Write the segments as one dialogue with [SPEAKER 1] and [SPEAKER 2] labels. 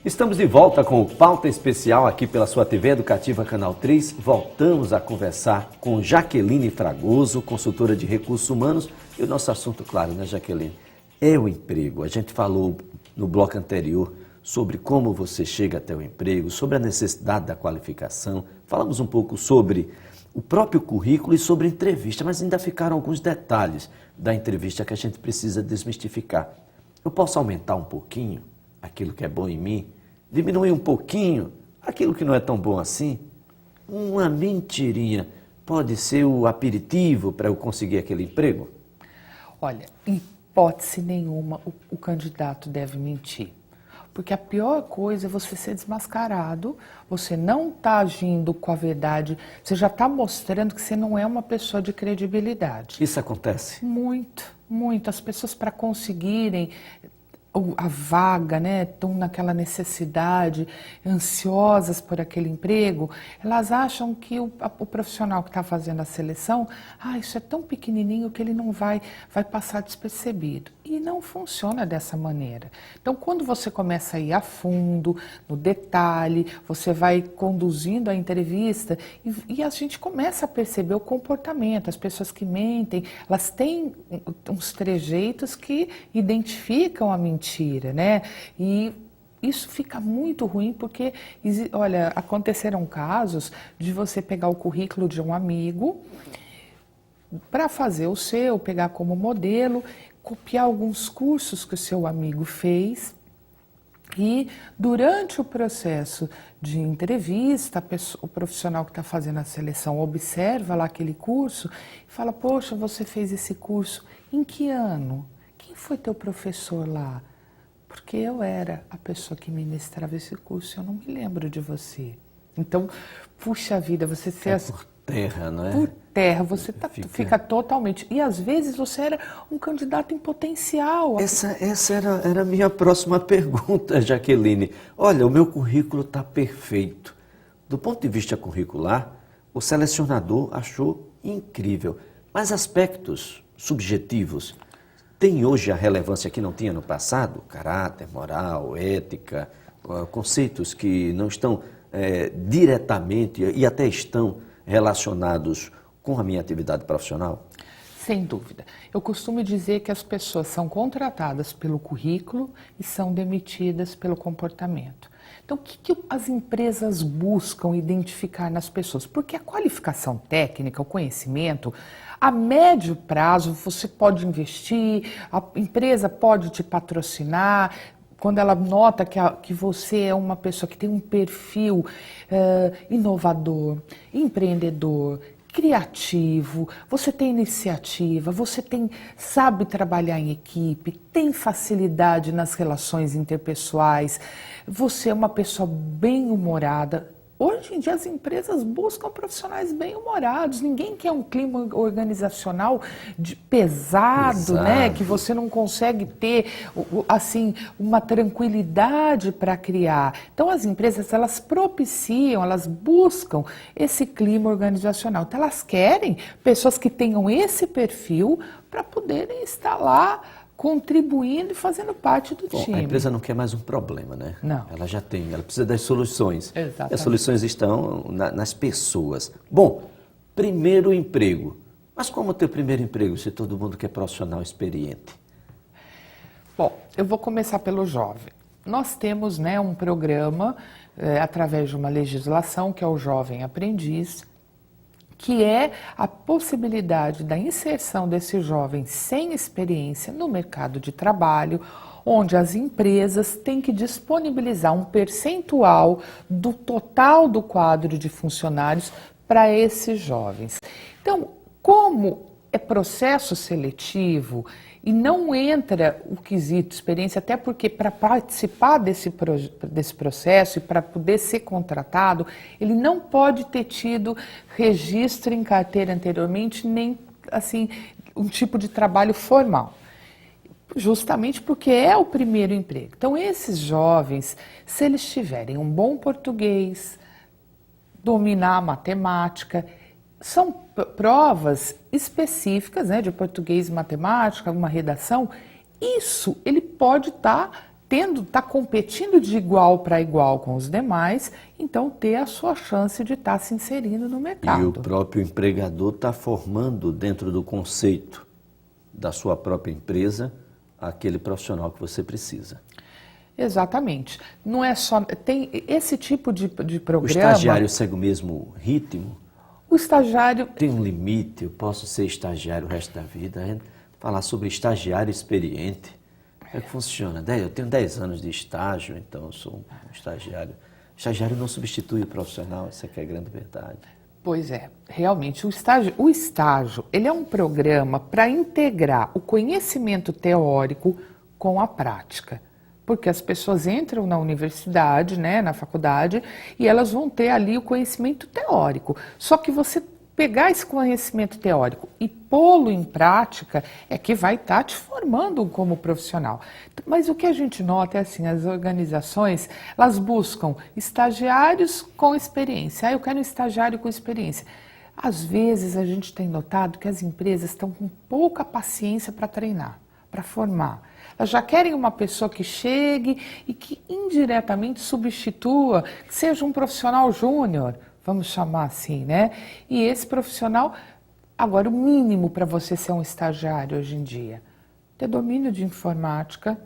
[SPEAKER 1] Estamos de volta com o Pauta Especial aqui pela sua TV Educativa Canal 3. Voltamos a conversar com Jaqueline Fragoso, consultora de recursos humanos. E o nosso assunto, claro, né, Jaqueline? É o emprego. A gente falou no bloco anterior sobre como você chega até o emprego, sobre a necessidade da qualificação. Falamos um pouco sobre o próprio currículo e sobre a entrevista, mas ainda ficaram alguns detalhes da entrevista que a gente precisa desmistificar. Eu posso aumentar um pouquinho aquilo que é bom em mim, diminuir um pouquinho aquilo que não é tão bom assim? Uma mentirinha pode ser o aperitivo para eu conseguir aquele emprego?
[SPEAKER 2] Olha, em hipótese nenhuma o candidato deve mentir. Porque a pior coisa é você ser desmascarado, você não está agindo com a verdade, você já está mostrando que você não é uma pessoa de credibilidade.
[SPEAKER 1] Isso acontece?
[SPEAKER 2] Muito, muito. As pessoas, para conseguirem a vaga, né, estão naquela necessidade, ansiosas por aquele emprego, elas acham que o profissional que está fazendo a seleção, isso é tão pequenininho que ele não vai passar despercebido. E não funciona dessa maneira. Então, quando você começa a ir a fundo, no detalhe, você vai conduzindo a entrevista e a gente começa a perceber o comportamento. As pessoas que mentem, elas têm uns trejeitos que identificam a mentira, né? E isso fica muito ruim porque, olha, aconteceram casos de você pegar o currículo de um amigo para fazer o seu, pegar como modelo, copiar alguns cursos que o seu amigo fez e durante o processo de entrevista, o profissional que está fazendo a seleção observa lá aquele curso e fala, poxa, você fez esse curso, em que ano? Quem foi teu professor lá? Porque eu era a pessoa que ministrava esse curso, eu não me lembro de você. Então, puxa vida, você ser...
[SPEAKER 1] por terra, não é?
[SPEAKER 2] Por terra, você fica totalmente... E às vezes você era um candidato em potencial.
[SPEAKER 1] Essa era a minha próxima pergunta, Jaqueline. Olha, o meu currículo está perfeito. Do ponto de vista curricular, o selecionador achou incrível. Mas aspectos subjetivos têm hoje a relevância que não tinha no passado? Caráter, moral, ética, conceitos que não estão diretamente e até estão relacionados com a minha atividade profissional?
[SPEAKER 2] Sem dúvida. Eu costumo dizer que as pessoas são contratadas pelo currículo e são demitidas pelo comportamento. Então, o que as empresas buscam identificar nas pessoas? Porque a qualificação técnica, o conhecimento, a médio prazo você pode investir, a empresa pode te patrocinar. Quando ela nota que você é uma pessoa que tem um perfil inovador, empreendedor, criativo, você tem iniciativa, você sabe trabalhar em equipe, tem facilidade nas relações interpessoais, você é uma pessoa bem-humorada. Hoje em dia as empresas buscam profissionais bem-humorados, ninguém quer um clima organizacional pesado, né? Que você não consegue ter, assim, uma tranquilidade para criar. Então as empresas, elas propiciam, elas buscam esse clima organizacional. Então elas querem pessoas que tenham esse perfil para poderem estar lá contribuindo e fazendo parte do time.
[SPEAKER 1] A empresa não quer mais um problema, né?
[SPEAKER 2] Não.
[SPEAKER 1] Ela já tem, ela precisa das soluções.
[SPEAKER 2] Exatamente.
[SPEAKER 1] E as soluções estão nas pessoas. Bom, primeiro emprego. Mas como ter o primeiro emprego se todo mundo quer profissional experiente?
[SPEAKER 2] Bom, eu vou começar pelo jovem. Nós temos, né, um programa, através de uma legislação, que é o Jovem Aprendiz, que é a possibilidade da inserção desse jovem sem experiência no mercado de trabalho, onde as empresas têm que disponibilizar um percentual do total do quadro de funcionários para esses jovens. Então, como é processo seletivo e não entra o quesito experiência, até porque para participar desse processo e para poder ser contratado, ele não pode ter tido registro em carteira anteriormente, nem assim um tipo de trabalho formal. Justamente porque é o primeiro emprego. Então, esses jovens, se eles tiverem um bom português, dominar a matemática, são provas específicas, né, de português e matemática, uma redação, isso ele pode estar tá competindo de igual para igual com os demais, então ter a sua chance de estar se inserindo no mercado.
[SPEAKER 1] E o próprio empregador está formando dentro do conceito da sua própria empresa aquele profissional que você precisa.
[SPEAKER 2] Exatamente. Não é só... Tem esse tipo de programa...
[SPEAKER 1] O estagiário segue o mesmo ritmo?
[SPEAKER 2] O estagiário...
[SPEAKER 1] Tem um limite, eu posso ser estagiário o resto da vida. Falar sobre estagiário experiente. Como é que funciona? Eu tenho 10 anos de estágio, então eu sou um estagiário. O estagiário não substitui o profissional, isso aqui é a grande verdade.
[SPEAKER 2] Pois é, realmente, o estágio ele é um programa para integrar o conhecimento teórico com a prática. Porque as pessoas entram na universidade, né, na faculdade, e elas vão ter ali o conhecimento teórico. Só que você pegar esse conhecimento teórico e pô-lo em prática é que vai estar te formando como profissional. Mas o que a gente nota é assim, as organizações, elas buscam estagiários com experiência. Eu quero um estagiário com experiência. Às vezes a gente tem notado que as empresas estão com pouca paciência para treinar, para formar. Elas já querem uma pessoa que chegue e que indiretamente substitua, que seja um profissional júnior, vamos chamar assim, né? E esse profissional, agora o mínimo para você ser um estagiário hoje em dia, ter domínio de informática,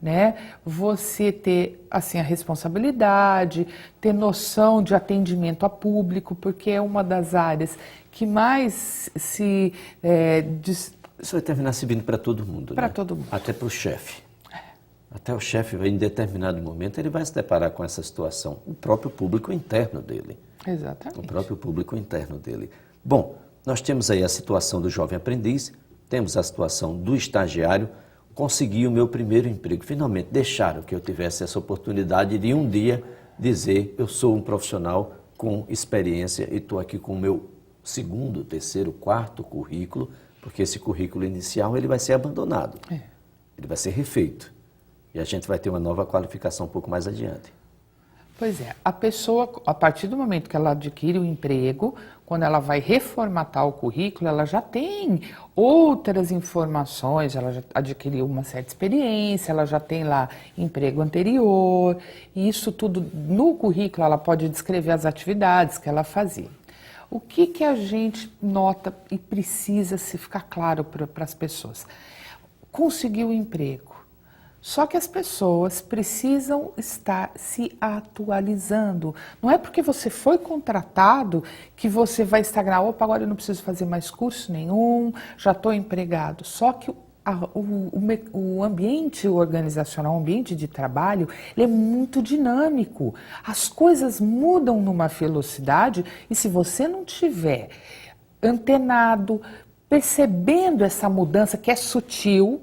[SPEAKER 2] né? Você ter assim a responsabilidade, ter noção de atendimento a público, porque é uma das áreas que mais se
[SPEAKER 1] isso vai terminar servindo para todo mundo,
[SPEAKER 2] para
[SPEAKER 1] né?
[SPEAKER 2] todo mundo.
[SPEAKER 1] Até para o chefe. Até o chefe, em determinado momento, ele vai se deparar com essa situação. O próprio público interno dele.
[SPEAKER 2] Exatamente.
[SPEAKER 1] O próprio público interno dele. Bom, nós temos aí a situação do jovem aprendiz, temos a situação do estagiário. Consegui o meu primeiro emprego. Finalmente deixaram que eu tivesse essa oportunidade de um dia dizer: eu sou um profissional com experiência e estou aqui com o meu segundo, terceiro, quarto currículo, porque esse currículo inicial ele vai ser abandonado, ele vai ser refeito e a gente vai ter uma nova qualificação um pouco mais adiante.
[SPEAKER 2] Pois é, a pessoa, a partir do momento que ela adquire o emprego, quando ela vai reformatar o currículo, ela já tem outras informações, ela já adquiriu uma certa experiência, ela já tem lá emprego anterior, e isso tudo no currículo ela pode descrever as atividades que ela fazia. O que a gente nota e precisa se ficar claro para as pessoas? Conseguiu o emprego. Só que as pessoas precisam estar se atualizando. Não é porque você foi contratado que você vai estagnar. Opa, agora eu não preciso fazer mais curso nenhum, já estou empregado. Só que o ambiente organizacional, o ambiente de trabalho, ele é muito dinâmico. As coisas mudam numa velocidade e se você não tiver antenado, percebendo essa mudança que é sutil,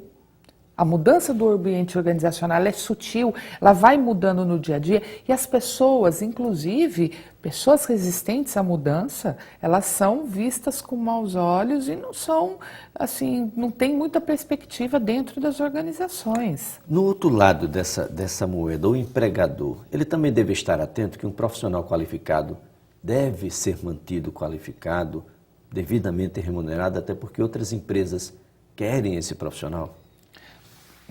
[SPEAKER 2] a mudança do ambiente organizacional ela é sutil, ela vai mudando no dia a dia e as pessoas, inclusive pessoas resistentes à mudança, elas são vistas com maus olhos e não são, assim, não tem muita perspectiva dentro das organizações.
[SPEAKER 1] No outro lado dessa moeda, o empregador, ele também deve estar atento que um profissional qualificado deve ser mantido qualificado, devidamente remunerado, até porque outras empresas querem esse profissional.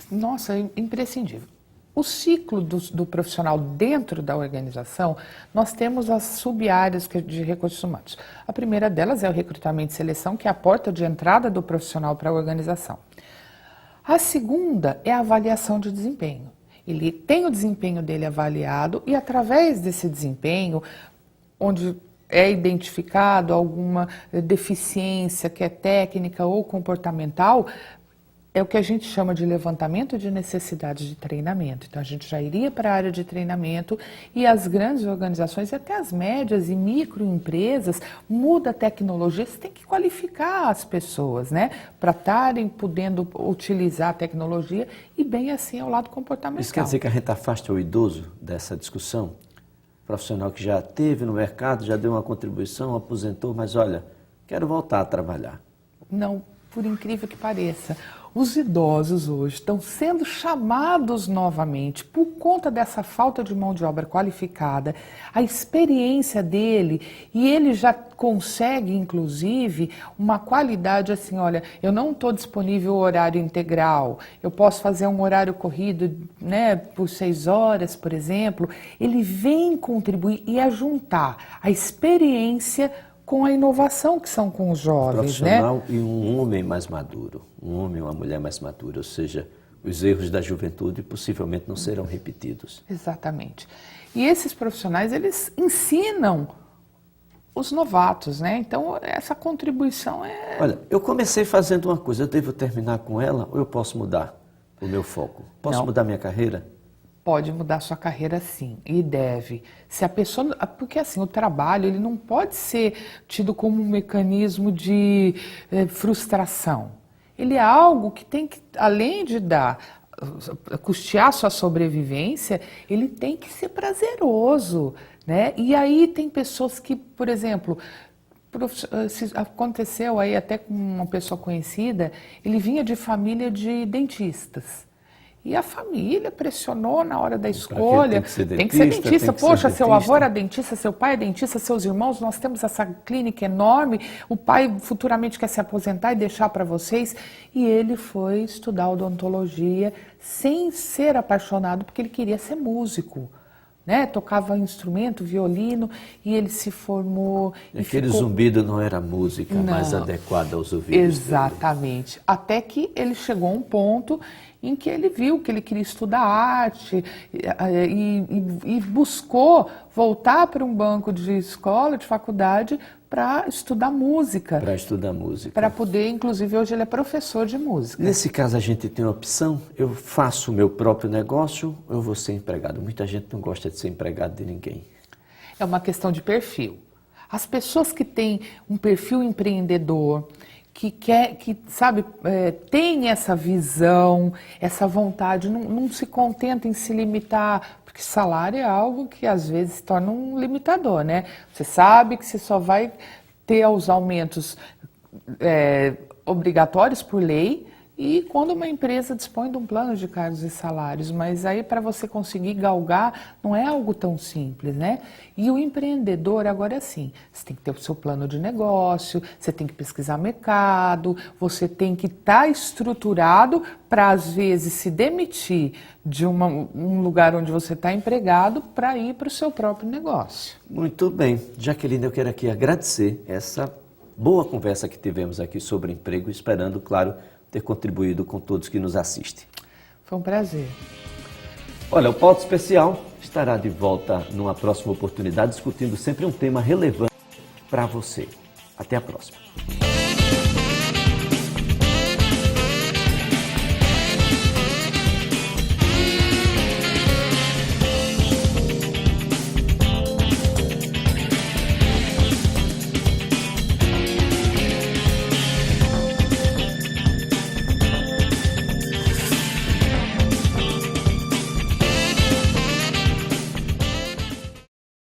[SPEAKER 2] Nossa, é imprescindível. O ciclo do profissional dentro da organização, nós temos as sub-áreas de recursos humanos. A primeira delas é o recrutamento e seleção, que é a porta de entrada do profissional para a organização. A segunda é a avaliação de desempenho. Ele tem o desempenho dele avaliado e através desse desempenho, onde é identificado alguma deficiência que é técnica ou comportamental, é o que a gente chama de levantamento de necessidades de treinamento. Então, a gente já iria para a área de treinamento e as grandes organizações, e até as médias e microempresas, muda a tecnologia, você tem que qualificar as pessoas, né? Para estarem podendo utilizar a tecnologia e bem assim é o lado comportamental.
[SPEAKER 1] Isso quer dizer que a gente afasta o idoso dessa discussão? Profissional que já esteve no mercado, já deu uma contribuição, aposentou, mas olha, quero voltar a trabalhar.
[SPEAKER 2] Não. por incrível que pareça, os idosos hoje estão sendo chamados novamente por conta dessa falta de mão de obra qualificada, a experiência dele, e ele já consegue, inclusive, uma qualidade assim, olha, eu não estou disponível horário integral, eu posso fazer um horário corrido, né, por 6 horas, por exemplo. Ele vem contribuir e ajuntar a experiência com a inovação que são com os jovens, né?
[SPEAKER 1] Profissional e um homem mais maduro, um homem e uma mulher mais madura, ou seja, os erros da juventude possivelmente não serão repetidos.
[SPEAKER 2] Exatamente. E esses profissionais, eles ensinam os novatos, né? Então, essa contribuição é...
[SPEAKER 1] Olha, eu comecei fazendo uma coisa, eu devo terminar com ela ou eu posso mudar o meu foco? Posso mudar minha carreira?
[SPEAKER 2] Pode mudar sua carreira, sim, e deve. Se a pessoa, porque assim, o trabalho, ele não pode ser tido como um mecanismo de frustração. Ele é algo que tem que, além de custear sua sobrevivência, ele tem que ser prazeroso, né? E aí tem pessoas que, por exemplo, aconteceu aí até com uma pessoa conhecida, ele vinha de família de dentistas. E a família pressionou na hora da escolha. Tem que ser dentista. Poxa, seu avô era dentista, seu pai é dentista, seus irmãos, nós temos essa clínica enorme, o pai futuramente quer se aposentar e deixar para vocês. E ele foi estudar odontologia sem ser apaixonado, porque ele queria ser músico. Né? Tocava instrumento, violino, e ele se formou.
[SPEAKER 1] E aquele zumbido não era música mais adequada aos ouvidos.
[SPEAKER 2] Exatamente. Dele. Até que ele chegou a um ponto em que ele viu que ele queria estudar arte e buscou voltar para um banco de escola, de faculdade, para estudar música.
[SPEAKER 1] Para estudar música.
[SPEAKER 2] Para poder, inclusive, hoje ele é professor de música.
[SPEAKER 1] Nesse caso, a gente tem uma opção: eu faço o meu próprio negócio ou eu vou ser empregado? Muita gente não gosta de ser empregado de ninguém.
[SPEAKER 2] É uma questão de perfil. As pessoas que têm um perfil empreendedor, tem essa visão, essa vontade, não se contenta em se limitar, porque salário é algo que às vezes se torna um limitador, né? Você sabe que você só vai ter os aumentos obrigatórios por lei e quando uma empresa dispõe de um plano de cargos e salários, mas aí para você conseguir galgar não é algo tão simples, né? E o empreendedor agora é assim, você tem que ter o seu plano de negócio, você tem que pesquisar mercado, você tem que estar estruturado para às vezes se demitir de um lugar onde você está empregado para ir para o seu próprio negócio.
[SPEAKER 1] Muito bem. Jaqueline, eu quero aqui agradecer essa boa conversa que tivemos aqui sobre emprego, esperando, claro, ter contribuído com todos que nos assistem.
[SPEAKER 2] Foi um prazer.
[SPEAKER 1] Olha, o Pauta Especial estará de volta numa próxima oportunidade, discutindo sempre um tema relevante para você. Até a próxima.